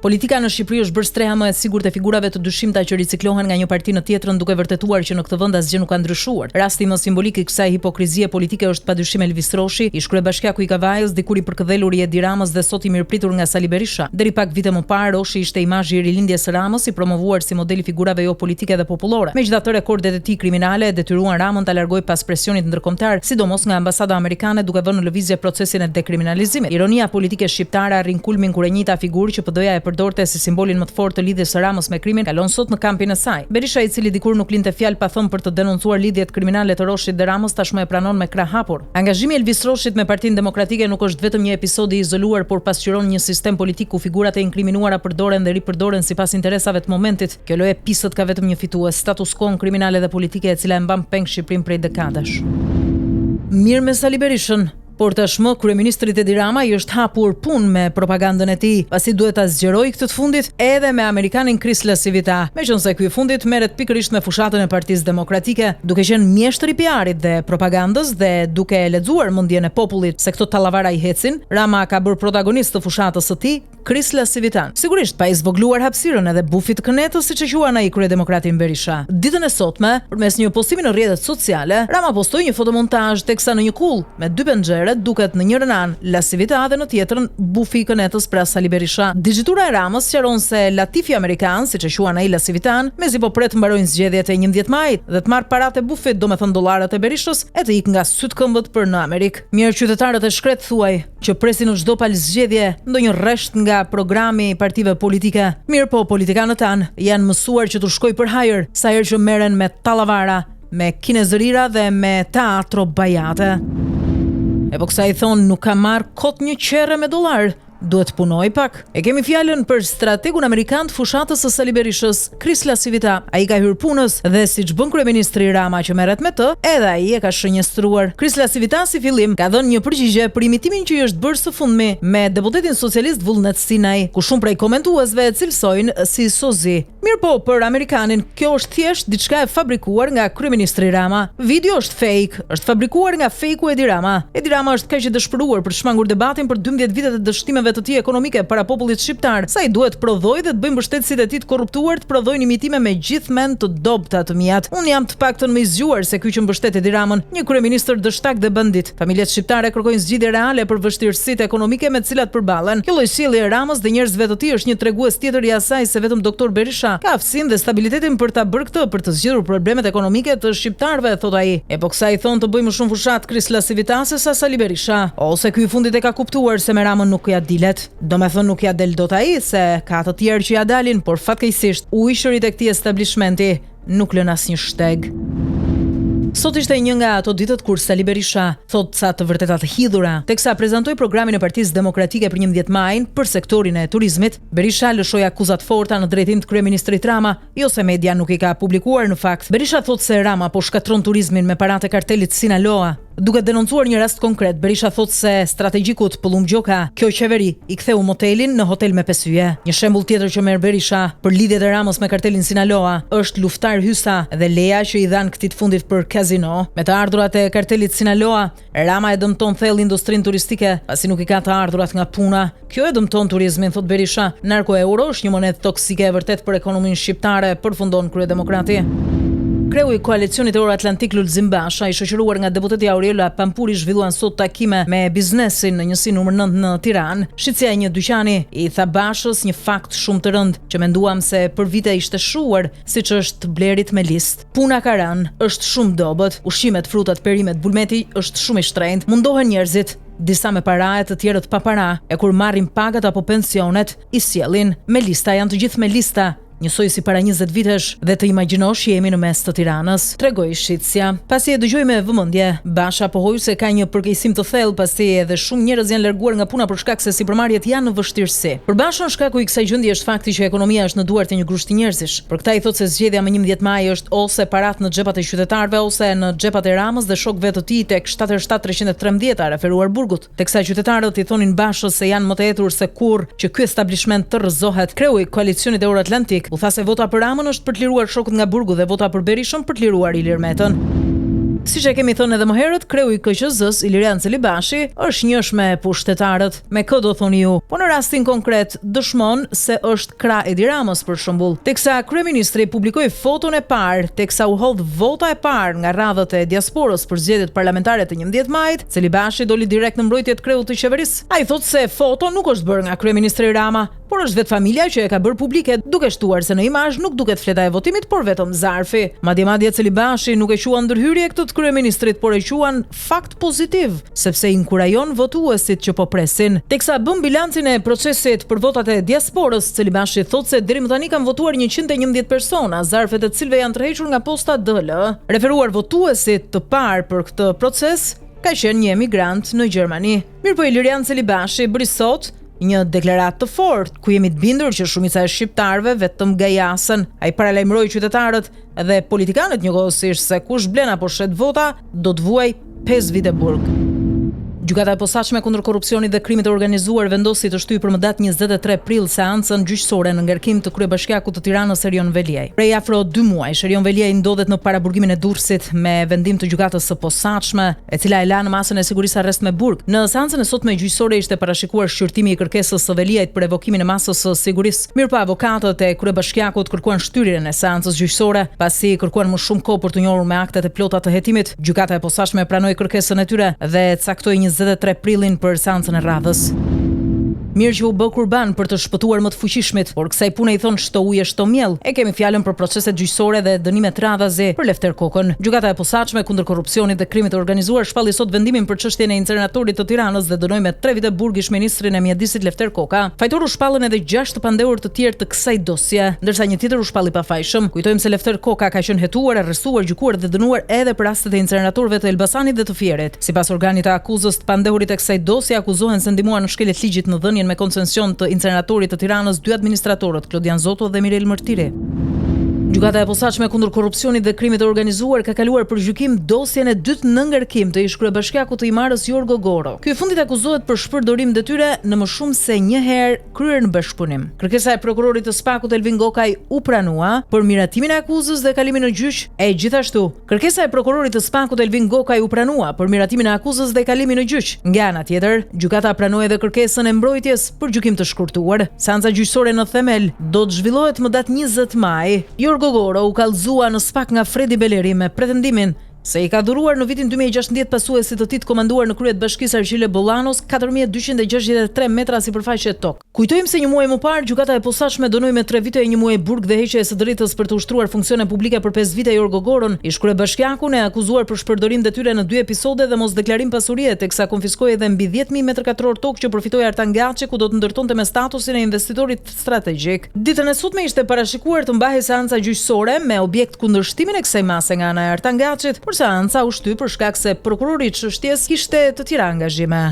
Politika në Shqipëri është bërë streha më e sigurt e figurave të dyshimta që riciklohen nga një parti në tjetrën, duke vërtetuar që në këtë vend asgjë nuk ka ndryshuar. Rasti më simbolik i kësaj hipokrizie politike është padyshim Elvis Roshi, ish kryebashkiaku i Kavajës, dikur i përkëdhelur i Edi Ramës dhe sot i mirëpritur nga Sali Berisha. Deri pak vite më parë, Roshi ishte imazhi i rilindjes së Ramës, i promovuar si modeli figurave jo politike dhe popullore. Megjithatë, rekordet e tij kriminale detyruan Ramën ta largojë pas presionit ndërkombëtar, sidomos nga ambasada amerikane, duke vënë në lëvizje procesin e dekriminalizimit. Ironia politike shqiptare arrin kulmin kur e njëjta figurë që PD-ja e përdorte si simbolin më të fortë të lidhjes së Ramës me krimin, kalon sot në kampin e saj. Berisha, i cili dikur nuk linte fjalë pa thënë për të denoncuar lidhjet kriminale të Roshit dhe Ramës, tashmë e pranon me krah hapur. Angazhimi i Elvis Roshit me Partinë Demokratike nuk është vetëm një episod i izoluar, por pasqyron një sistem politik ku figurat e inkriminuara përdoren dhe ripërdoren sipas interesave të momentit. Kjo lojë pisët ka vetëm një fitues, status quo kriminale dhe politike e cila e mban peng Shqipërinë prej dekadash. Mirë me Sali Berishën, por tashmë kryeministri Edi Rama i është hapur punë me propagandën e tij, pasi duhet ta zgjerojë këtë të fundit edhe me amerikanin Chrysler Civita. Meqense ky i fundit merret pikërisht me fushatën e Partisë Demokratike, duke qenë mjeshtër i PR-it dhe propagandës dhe duke lexuar mendjen e popullit se këto tallavara i hecin, Rama ka bërë protagonist të fushatës së tij, Chrysler Civitan. Sigurisht pa i zvogluar hapësirën edhe bufit kënetës, siç e quan ai kryedemokratin Berisha. Ditën e sotme, përmes një postimi në rrjetet sociale, Rama postoi një fotomontazh teksa në një kull me dy penxhere duket në njërin anë La Civita dhe në tjetrën bufi i kënetës pra Sali Berisha. Digjitura e Ramës sqaron se latifi amerikan, siç e quan ai La Civitan, mezi po pret mbarojnë zgjedhjet e 11 majit dhe të marrë paratë e bufit, domethënë dollarat e Berishës, e të ikë nga syt këmbët për në Amerikë. Mirë, qytetarët e shkret thuaj që presin në çdo palë zgjedhje ndonjë rresht nga programi i partive politike. Mirë po, politikanët tanë janë mësuar që të shkojë për hajër sa herë që merren me tallavara, me kinezërira dhe me teatro bajate. E po kësa i thonë nuk ka marrë kot një qerre me dollar, duhet punoj pak. E kemi fjalën për strategun amerikan të fushatës së Sali Berishës, Chrysler Civita. Ai ka hyrë punës dhe siç bën kryeministri Rama që merret me të, edhe ai e ka shënjestruar. Chrysler Civita si fillim ka dhënë një përgjigje për imitimin që i është bërë së fundmi me deputetin socialist Vullnet Sinaj, ku shumë prej komentuesve e cilësojnë si sozi. Mirë po, për amerikanin kjo është thjesht diçka e fabrikuar nga kryeministri Rama. Video është fake, është fabrikuar nga fejku Edi Rama. Edi Rama është kaq i dëshpëruar për të shmangur debatin për 12 vitet e dështimeve të tij ekonomike para popullit shqiptar, sa i duhet prodhoj dhe të bëjmë mbështetësit e tij të korruptuar të prodhojnë imitime me gjithë mend të dobta të mijat. Unë jam të paktën më i zgjuar se ky që mbështet Edi Ramën, një kryeministër dështak dhe bandit. Familjet shqiptare kërkojnë zgjidhje reale për vështirësitë ekonomike me të cilat përballen. Kjo lloj sjellje e Ramës dhe njerëzve të tij është një tregues tjetër i asaj se vetëm doktor Berisha ka aftësinë dhe stabilitetin për ta bërë këtë, për të zgjidhur problemet ekonomike të shqiptarëve, thot ai. E po kësaj thon të bëjmë shumë fushat Chrysler Civita se sa Sali Berisha, ose ky i fundit e ka kuptuar se me Ramën nuk ja dilet. Do me thënë nuk ja del dot ai, se ka të tjerë që ja dalin, por fatkeqësisht ujshërit e këtij establishmenti nuk lën asnjë shteg. Sot ishte një nga ato ditët kur Sali Berisha thot ca të vërteta të hidhura, teksa prezantoi programin e Partisë Demokratike për 11 majin për sektorin e turizmit. Berisha lëshoi akuzat forta në drejtim të kryeministrit Rama, jo se media nuk i ka publikuar në fakt. Berisha thot se Rama po shkatron turizmin me paratë e kartelit Sinaloa. Duke denoncuar një rast konkret, Berisha thot se strategjikut Pëllum Gjoka, kjo qeveri, i ktheu motelin në hotel me 5 yje. Një shembull tjetër që merr Berisha për lidhjet e Ramës me kartelin Sinaloa është luftar hysa dhe leja që i dhan këtij të fundit për kazino. Me të ardhurat e kartelit Sinaloa, Rama e dëmton thellë industrinë turistike, pasi nuk i ka të ardhurat nga puna. Kjo e dëmton turizmin, thot Berisha. Narko euro është një monedë toksike e vërtet për ekonominë shqiptare, përfundon kryedemokrati. Kreu i koalicionit Euro-Atlantik Lulzim Basha, i shoqëruar nga deputeti Aurela Pampuri, zhvilluan sot takime me biznesin në njësi numër 9 në Tiranë. Shitja e një dyqani i tha Bashës një fakt shumë të rënd që menduam se për vite ishte shuar, siç është blerit me listë. Puna ka rënë, është shumë dobët, ushqimet, frutat, perimet, bulmeti është shumë i shtrenjtë, mundohen njerëzit. Disa me para e të tjerët pa para, e kur marrin pagat apo pensionet, i sjellin me lista, janë të gjithë me lista. Njësoj si para 20 vitesh dhe të imagjinosh jemi në mes të Tiranës, tregoi shitësja. Pasi e dëgjoi me vëmendje, Basha pohoi se ka një përkeqësim të thellë, pasi edhe shumë njerëz janë larguar nga puna për shkak se sipërmarrjet janë në vështirësi. Për Bashën shkaku i kësaj gjendje është fakti që ekonomia është në duart e një grushti njerëzish. Për këtë i thotë se zgjedhja më 11 maj është ose parat në xhepat e qytetarëve ose në xhepat e Ramës dhe shokëve të tij tek 77313 referuar burgut. Teksa qytetarët i thonin Bashës se janë më të etur se kurrë që ky establishment të rrëzohet. Kreu i koalicionit Euro-Atlantik u tha se vota për Ramën është për të liruar shokët nga burgu dhe vota për Berishën për të liruar Ilir Metën. Siç e kemi thënë edhe më herët, kreu i KQZ-s Ilirian Celibashi është njësh me pushtetarët. Me kë do thoni ju? Po në rastin konkret dëshmon se është krah Edi Ramës për shembull. Teksa kryeministri publikoi foton e parë, teksa u hodh vota e parë nga radhët e diasporës për zgjedhjet parlamentare të 11 majit, Celibashi doli direkt në mbrojtje të kreut të qeverisë. Ai thotë se foto nuk është bërë nga kryeministri Rama, por është vetë familja që e ka bërë publike, duke shtuar se në imazh nuk duket fleta e votimit, por vetëm zarfi. Madje Celibashi nuk e quan ndërhyrje këtë të kryeministrit, por e quan fakt pozitiv, sepse inkurajon votuesit që po presin. Teksa bën bilancin e procesit për votat e diasporës, Celibashi thotë se deri më tani kanë votuar 111 persona, zarfet e cilëve janë tërhequr nga posta DL. Referuar votuesit të parë për këtë proces ka qenë një emigrant në Gjermani. Mirëpo Ilirian Celibashi bëri sot një deklaratë të fortë, ku jemi të bindur që shumica e shqiptarëve vetëm gajasën. Ai paralajmëroi qytetarët dhe politikanët njëkohësisht se kush blen apo shet vota do të vuaj 5 vite burg. Gjykata e posaçme kundër korrupsionit dhe krimit të organizuar vendosi të shtyjë për më datë 23 prill seancën gjyqësore në ngarkim të kryebashkiakut të Tiranës Erion Veliaj. Prej afro 2 muajsh, Erion Veliaj ndodhet në paraburgimin e Durrësit me vendim të gjykatës së posaçme, e cila e la në masën e sigurisë arrest me burg. Në seancën e sotme gjyqësore ishte parashikuar shqyrtimi i kërkesës së Veliajt për evokimin e masës së sigurisë. Mirëpo avokatët e kryebashkiakut kërkuan shtyrjen e seancës gjyqësore, pasi kërkuan më shumë kohë për të njohur me aktet e plota të hetimit. Gjykata e posaçme pranoi kërkesën e tyre dhe caktoi 23 prillin për seancën e radhës. Mirë që u bë kurban për të shpëtuar më të fuqishmit, por kësaj pune i thon shto ujë shto miell. E kemi fjalën për proceset gjyqësore dhe dënimet radhazi për Lefter Kokën. Gjykata e posaçme kundër korrupsionit dhe krimit të organizuar shpalli sot vendimin për çështjen e incineratorit të Tiranës dhe dënoi me 3 vite burg ish-ministrin e mjedisit Lefter Koka. Fajtor u shpallën edhe 6 të pandehur të tjerë të kësaj dosje, ndërsa një tjetër u shpalli pafajshëm. Kujtojmë se Lefter Koka ka qenë hetuar, arrestuar, gjykuar dhe dënuar edhe për rastet e incineratorëve të Elbasanit dhe të Fierit. Sipas organit të akuzës të pandehurit e kësaj dosje akuzohen se ndihmuan në shkeljet ligjit në dhënien me koncesion të inceneratorit të Tiranës 2 administratorët, Klodian Zoto dhe Mirel Mërtiri. Gjykata e posaçme kundër korrupsionit dhe krimit të organizuar ka kaluar për gjykim dosjen e dytë në ngarkim të ish kryebashkiakut të Imarës Jorgo Goro. Ky i fundit akuzohet për shpërdorim detyre në më shumë se një herë kryer në bashkëpunim. Kërkesa e prokurorit të Spakut Elvin Gokaj u pranua për miratimin e akuzës dhe kalimin në gjyq. E gjithashtu, kërkesa e prokurorit të Spakut Elvin Gokaj u pranua për miratimin e akuzës dhe kalimin në gjyq. Nga ana tjetër, gjykata pranoi edhe kërkesën e mbrojtjes për gjykim të shkurtuar. Seanca gjyqësore në themel do të zhvillohet më datë 20 maj. Gogoro u kallëzua në Spak nga Fredi Beleri me pretendimin se i ka dhuruar në vitin 2016 pasuesit të tij të komanduar në krye të bashkisë Argjile Bollanos 4263 metra sipërfaqe tokë. Kujtojmë se një muaj më parë gjykata e posaçme dënoi me 3 vite e 1 muaj burg dhe heqje së drejtës për të ushtruar funksione publike për 5 vite Jorgo Goron, ish kryebashkiakun e akuzuar për shpërdorim detyre në 2 episode dhe mos deklarim pasurie, teksa konfiskoi edhe mbi 10.000 m2 tokë që përfitoi Artan Gaçi, ku do të ndërtonte me statusin e investitorit strategjik. Ditën e sotme ishte parashikuar të mbahej seanca gjyqësore me objekt kundërshtimin e kësaj mase nga ana e Artan Gaçit, por seanca u shty për shkak se prokurori i çështjes kishte të tjera angazhime.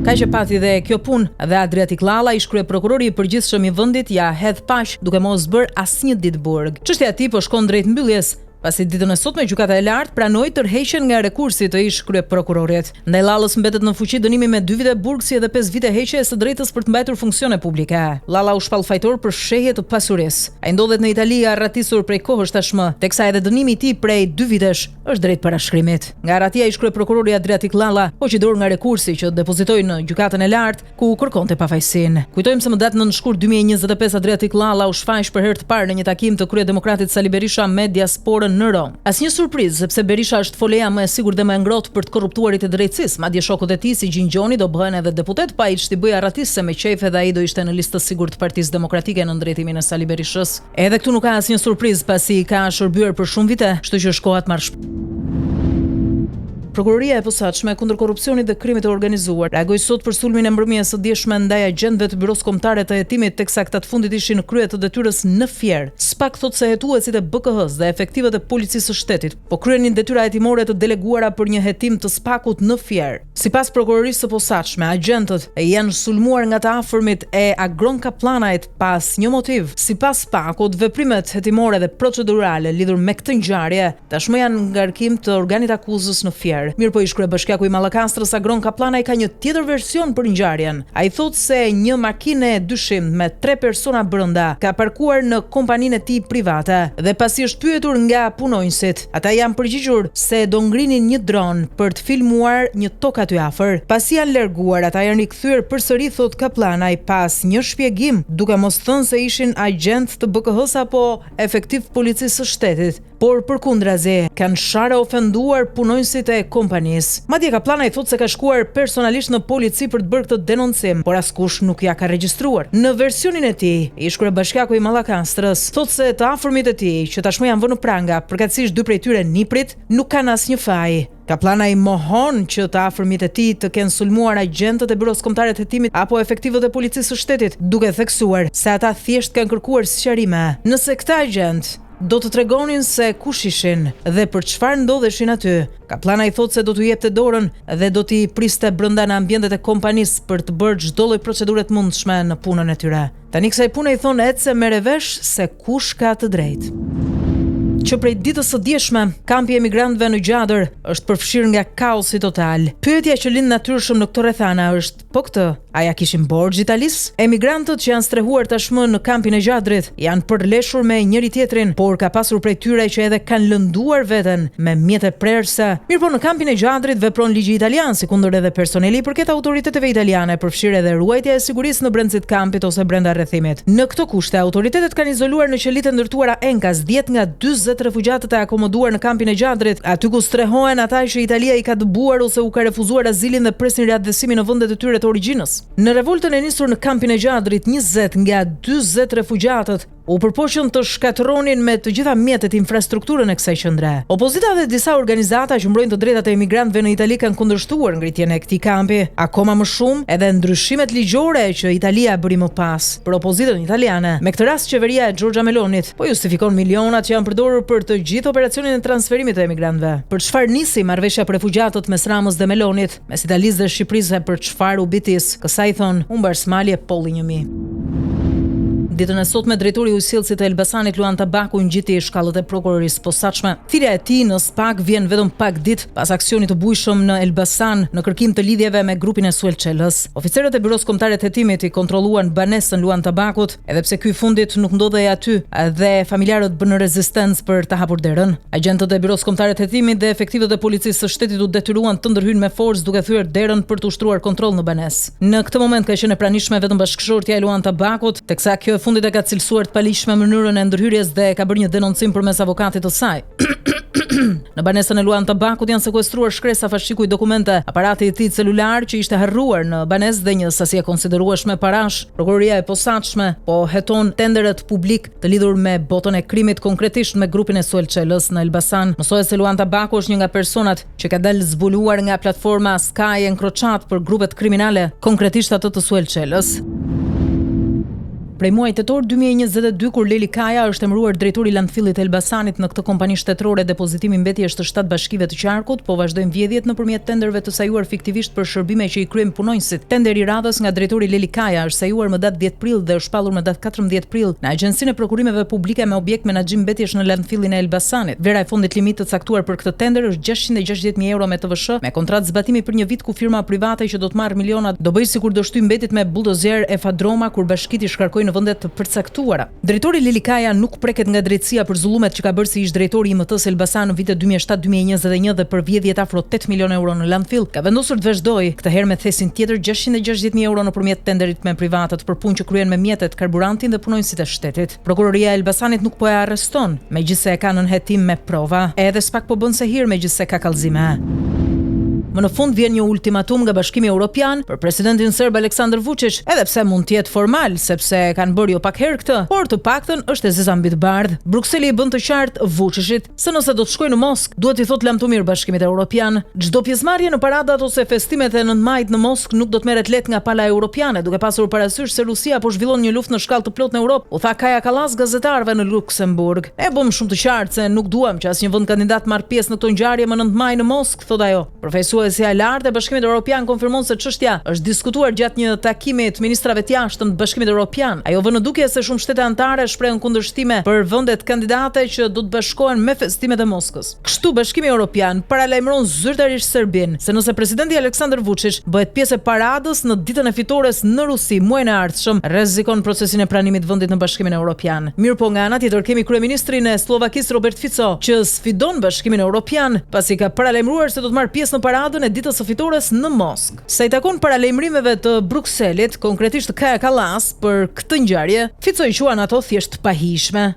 Ka që pati dhe kjo punë dhe Adriatik Llalla, ish kryeprokurori i përgjithshëm i vendit, ja hedh paq duke mos bërë asnjë ditë burg. Çështja e tij po shkon drejt mbylljes, pasi ditën e sotme gjykata e lartë pranoi tërheqjen nga rekursi të ish kryeprokurorit. Ndaj Llallës mbetet në fuqi dënimi me 2 vite burg si edhe 5 vite heqje së drejtës për të mbajtur funksione publike. Llalla u shpall fajtor për shehje të pasurisë. Ai ndodhet në Itali, arratisur prej kohësh tashmë, teksa edhe dënimi i tij prej 2 vitesh është drejt parashkrimit. Nga ratia ish kryeprokurori Adriatik Llalla po qitor nga rekursi që depozitoi në gjykatën e lartë, ku kërkonte pafajësinë. Kujtojmë se më datë 9 shkurt 2025 Adriatik Llalla u shfaq për herë të parë në një takim të kryedemokratit Sali Berisha me diasporën në Rom. Asnjë surprizë, sepse Berisha është foleja më e sigurt dhe më e ngrohtë për të korruptuarit e drejtësisë. Madje shokët e tij si Gjingjoni do bëhen edhe deputet, pa i ç'ti bëja ratisë me qejfe dhe ai do ishte në listë të sigurt të Partisë Demokratike në ndërtimin e Sali Berishës. Edhe këtu nuk ka asnjë surprizë, pasi ka shërbyer për shumë vite, kështu që shkohat marr. Prokuroria e posaçme kundër korrupsionit dhe krimit të organizuar reagoi sot për sulmin e mbrëmjes së dieshme ndaj agentëve të Byros Kombëtare të Hetimit, teksa këta të fundit ishin në krye të detyrës në Fier. Spak thotë se hetuesit e BKH-s dhe efektivët e policisë së shtetit po kryenin detyra hetimore të deleguara për një hetim të Spakut në Fier. Sipas prokurorisë së posaçme, agentët janë sulmuar nga të afërmit e Agron Kaplanajt pas një motiv. Sipas Spakut, veprimet hetimore dhe procedurale lidhur me këtë ngjarje tashmë janë në ngarkim të organit akuzës në Fier. dënuar. Mirë po i shkruaj bashkiaku i Mallakastrës Agron Kaplanaj ka një tjetër version për ngjarjen. Ai thotë se një makinë e dyshim me 3 persona brenda ka parkuar në kompaninë e tij private dhe pasi është pyetur nga punonjësit, ata janë përgjigjur se do ngrinin një dron për të filmuar një tokë aty afër. Pasi janë larguar, ata janë rikthyer përsëri, thot Kaplanaj, pas një shpjegim, duke mos thënë se ishin agent të BKH-s apo efektiv policisë së shtetit, por përkundrazi kanë sharë ofenduar punonjësit e kompanisë. Madje Kaplanaj thotë se ka shkuar personalisht në polici për të bërë këtë denoncim, por askush nuk ja ka regjistruar. Në versionin e tij, i shkruaj bashkiaku i Mallakastrës, thotë se të afërmit e tij, që tashmë janë vënë pranga, përkatësisht 2 prej tyre niprit, nuk kanë asnjë faj. Kaplanaj mohon që të afërmit e tij të kenë sulmuar agjentët e Byros Kombëtare të Hetimit apo efektivët e policisë së shtetit, duke theksuar se ata thjesht kanë kërkuar sqarime. Nëse këta agjent do të tregonin se kush ishin dhe për çfarë ndodheshin aty, Kaplanaj thotë se do t'u jepte dorën dhe do t'i priste brenda në ambientet e kompanisë për të bërë çdo lloj procedure të mundshme në punën e tyre. Tani kësaj pune i thonë ecë merre vesh se kush ka të drejtë. Që prej ditës së dieshme, kampi i emigrantëve në Gjadër është përfshirë nga kaosi total. Pyetja që lind natyrshëm në këto rrethana është, po këtë, a ja kishin borxh Italisë? Emigrantët që janë strehuar tashmë në kampin e Gjadrit janë përleshur me njëri tjetrin, por ka pasur prej tyre që edhe kanë lënduar veten me mjete prerëse. Mirëpo në kampin e Gjadrit vepron ligji italian, sikundër edhe personeli i përket autoriteteve italiane, përfshirë edhe ruajtja e sigurisë në brendësit kampit ose brenda rrethimit. Në këto kushte, autoritetet kanë izoluar në qelitë ndërtuara Enkas 10 nga 40 refugjatët e akomoduar në kampin e Gjadrit, aty ku strehohen ata që Italia i ka dëbuar ose u ka refuzuar azilin dhe presin riaktësimin në vendet e tyre të origjinës. Në revoltën e nisur në kampin e Gjadrit, 20 nga 40 refugjatët u përpoqën të shkatërronin me të gjitha mjetet infrastrukturën e kësaj qendre. Opozita dhe disa organizata që mbrojnë të drejtat e emigrantëve në Itali kanë kundërshtuar ngritjen e këtij kampi, akoma më shumë edhe ndryshimet ligjore që Italia bëri më pas. Për opozitën italiane, me këtë rast qeveria e Giorgia Melonit po justifikon milionat që janë përdorur për të gjithë operacionin e transferimit të emigrantëve. Për çfarë nisi marrëveshja për refugjatët mes Ramës dhe Melonit, mes Italisë dhe Shqipërisë, për çfarë u bitis? Kësaj thon Umbar Smali e Polli 1000. Ditën e sotme, drejtori i ujësillësit të Elbasanit Luan Tabaku ngjiti shkallët e prokurorisë posaçme. Thirrja e tij në SPAK vjen vetëm pak ditë pas aksionit të bujshëm në Elbasan në kërkim të lidhjeve me grupin e Suelçelës. Oficerët e Byros Kombëtare të Hetimit i kontrolluan banesën Luan Tabakut, edhe pse ky fundit nuk ndodhej aty dhe familjarët bënë rezistencë për ta hapur derën. Agjentët e Byros Kombëtare të Hetimit dhe efektivët e policisë së shtetit u detyruan të ndërhyjnë me forcë duke thyer derën për të ushtruar kontroll në banesë. Në këtë moment ka qenë e pranishme vetëm bashkëshortja e Luan Tabakut, teksa kjo fundit e ka cilësuar të paligjshme mënyrën e ndërhyrjes dhe ka bërë një denoncim përmes avokatit të saj. Në banesën e Luan Tabakut janë sekuestruar shkresa fashiku i dokumente, aparati i tij celular që ishte harruar në banesë dhe një sasi e konsiderueshme parash. Prokuroria e posaçme po heton tenderet publik të lidhur me botën e krimit, konkretisht me grupin e Suelçelës në Elbasan. Mësohet se Luan Tabaku është një nga personat që ka dalë zbuluar nga platforma Sky Encrochat për grupet kriminale, konkretisht atë të Suelçelës. Prej muajit tetor 2022, kur Leli Kaja është emëruar drejtori i landfillit të Elbasanit në këtë kompani shtetërore depozitimi mbetjesh të 7 bashkive të qarkut, po vazhdojnë vjedhjet nëpërmjet tenderëve të sajuar fiktivisht për shërbime që i kryejnë punonjësit. Tenderi i radhës nga drejtori Leli Kaja është sajuar më datë 10 prill dhe është shpallur më datë 14 prill në Agjencinë e Prokurimeve Publike me objekt menaxhim mbetjesh në landfillin e Elbasanit. Vera e fondit limit të caktuar për këtë tender është 660.000 euro me TVSH, me kontratë zbatimi për një vit ku firma private që do të marrë milionat do bëjë sikur do shtyjë mbetit me buldozer e Fadroma kur bashkitë shkarkojnë në vende të përcaktuara. Drejtori Leli Kaja nuk preket nga drejtësia për zullumet që ka bërë si ish drejtori i IMT-s Elbasan në vitet 2007-2021 dhe për vjedhjet afro 8 milion euro në landfill, ka vendosur të vazhdojë këtë herë me thesin tjetër 660.000 euro nëpërmjet tenderit me privatët për punë që kryen me mjetet, karburantin dhe punonjësit e shtetit. Prokuroria e Elbasanit nuk po e arreston, megjithse e ka nën hetim me prova, edhe SPAK po bën se hir megjithse ka kallëzime. Më në fund vjen një ultimatum nga Bashkimi Evropian për presidentin serb Aleksandar Vučić, edhe pse mund të jetë formal, sepse kanë bërë jo pak herë këtë, por të paktën është e zeza mbi të bardhë. Brukseli i bën të qartë Vučićit se nëse do të shkojë në Moskë, duhet i thotë lamtumir Bashkimit Evropian. Çdo pjesëmarrje në paradat ose festimet e 9 majit në Moskë nuk do të merret lehtë nga pala europiane, duke pasur parasysh se Rusia po zhvillon një luftë në shkallë të plotë në Europë, u tha Kaja Kallas gazetarëve në Luksemburg. E bëm shumë të qartë se nuk duam që asnjë vend kandidat marr pjesë në këtë ngjarje më 9 maj në Moskë, thotë ajo. Profesuesi Drejtuesja e lartë e Bashkimit Evropian konfirmon se çështja është diskutuar gjatë një takimi të ministrave të jashtëm të Bashkimit Evropian. Ajo vë në dukje se shumë shtete anëtare shprehën kundërshtime për vendet kandidate që do të bashkohen me festimet e Moskës. Kështu Bashkimi Evropian paralajmëron zyrtarisht Serbinë se nëse presidenti Aleksandar Vučić bëhet pjesë e paradës në ditën e fitores në Rusi muajin e ardhshëm, rrezikon procesin e pranimit të vendit në Bashkimin Evropian. Mirëpo nga ana tjetër kemi kryeministrin e Slovakisë Robert Fico që sfidon Bashkimin Evropian pasi ka paralajmëruar se do të marrë pjesë në paradën e ditës së fitores në Moskë. Sa i takon paralajmërimeve të Brukselit, konkretisht Kaja Kallas për këtë ngjarje, Fico i quan ato thjesht pahishme.